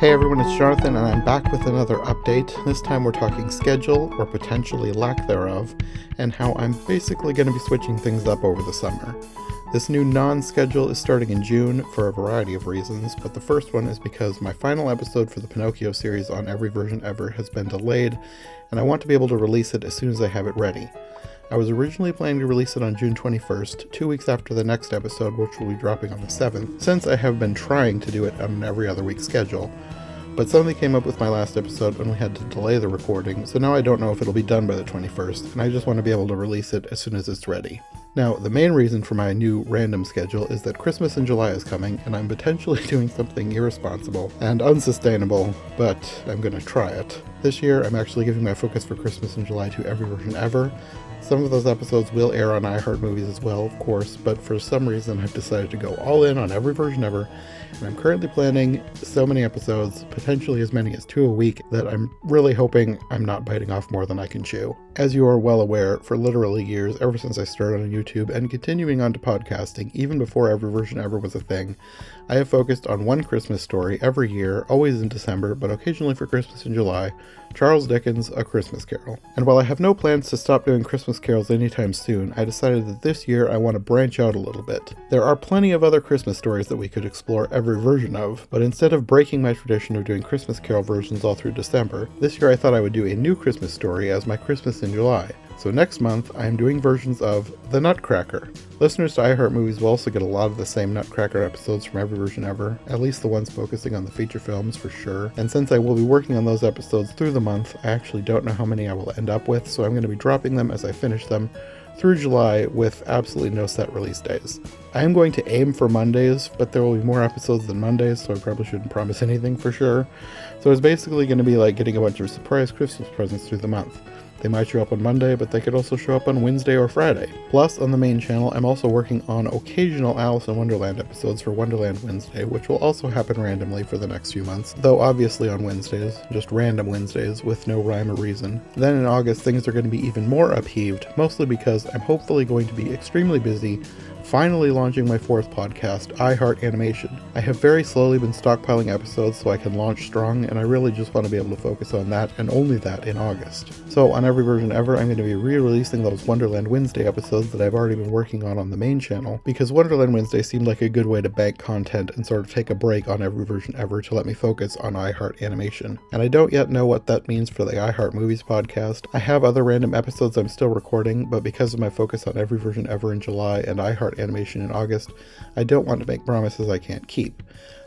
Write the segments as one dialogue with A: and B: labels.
A: Hey everyone, it's Jonathan, and I'm back with another update. This time we're talking schedule, or potentially lack thereof, and how I'm basically going to be switching things up over the summer. This new non-schedule is starting in June for a variety of reasons, but the first one is because my final episode for the Pinocchio series on Every Version Ever has been delayed, and I want to be able to release it as soon as I have it ready. I was originally planning to release it on June 21st, 2 weeks after the next episode, which will be dropping on the 7th, since I have been trying to do it on an every other week schedule. But something came up with my last episode and we had to delay the recording, so now I don't know if it'll be done by the 21st, and I just want to be able to release it as soon as it's ready. Now, the main reason for my new random schedule is that Christmas in July is coming, and I'm potentially doing something irresponsible and unsustainable, but I'm gonna try it. This year, I'm actually giving my focus for Christmas in July to Every Version Ever. Some of those episodes will air on iHeart Movies as well, of course, but for some reason I've decided to go all in on Every Version Ever, and I'm currently planning so many episodes, potentially as many as 2 a week, that I'm really hoping I'm not biting off more than I can chew. As you are well aware, for literally years, ever since I started on YouTube and continuing on to podcasting, even before Every Version Ever was a thing, I have focused on one Christmas story every year, always in December, but occasionally for Christmas in July, Charles Dickens' A Christmas Carol. And while I have no plans to stop doing Christmas carols anytime soon, I decided that this year I want to branch out a little bit. There are plenty of other Christmas stories that we could explore every version of, but instead of breaking my tradition of doing Christmas Carol versions all through December, this year I thought I would do a new Christmas story as my Christmas in July. So next month, I am doing versions of The Nutcracker. Listeners to iHeart Movies will also get a lot of the same Nutcracker episodes from Every Version Ever, at least the ones focusing on the feature films for sure. And since I will be working on those episodes through the month, I actually don't know how many I will end up with, so I'm going to be dropping them as I finish them through July with absolutely no set release days. I am going to aim for Mondays, but there will be more episodes than Mondays, so I probably shouldn't promise anything for sure. So it's basically going to be like getting a bunch of surprise Christmas presents through the month. They might show up on Monday, but they could also show up on Wednesday or Friday. Plus, on the main channel, I'm also working on occasional Alice in Wonderland episodes for Wonderland Wednesday, which will also happen randomly for the next few months, though obviously on Wednesdays, just random Wednesdays with no rhyme or reason. Then in August, things are going to be even more upheaved, mostly because I'm hopefully going to be extremely busy finally launching my fourth podcast, iHeart Animation. I have very slowly been stockpiling episodes so I can launch strong, and I really just want to be able to focus on that and only that in August. So on Every Version Ever, I'm going to be re-releasing those Wonderland Wednesday episodes that I've already been working on the main channel, because Wonderland Wednesday seemed like a good way to bank content and sort of take a break on Every Version Ever to let me focus on iHeart Animation. And I don't yet know what that means for the iHeart Movies podcast. I have other random episodes I'm still recording, but because of my focus on Every Version Ever in July and iHeart Animation in August, I don't want to make promises I can't keep.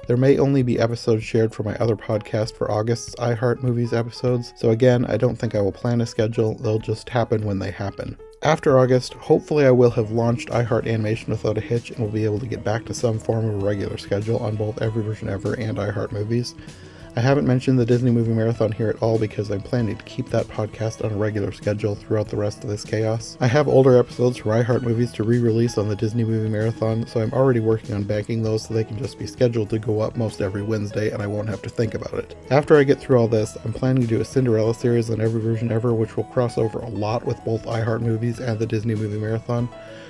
A: There may only be episodes shared for my other podcast for August's iHeart Movies episodes, so again, I don't think I will plan a schedule, they'll just happen when they happen. After August, hopefully I will have launched iHeart Animation without a hitch and will be able to get back to some form of a regular schedule on both Every Version Ever and iHeart Movies. I haven't mentioned the Disney Movie Marathon here at all because I'm planning to keep that podcast on a regular schedule throughout the rest of this chaos. I have older episodes for iHeart Movies to re-release on the Disney Movie Marathon, so I'm already working on banking those so they can just be scheduled to go up most every Wednesday and I won't have to think about it. After I get through all this, I'm planning to do a Cinderella series on Every Version Ever, which will cross over a lot with both iHeart Movies and the Disney Movie Marathon,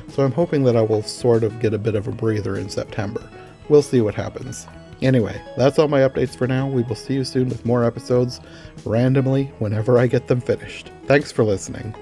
A: so I'm hoping that I will sort of get a bit of a breather in September. We'll see what happens. Anyway, that's all my updates for now. We will see you soon with more episodes, randomly, whenever I get them finished. Thanks for listening.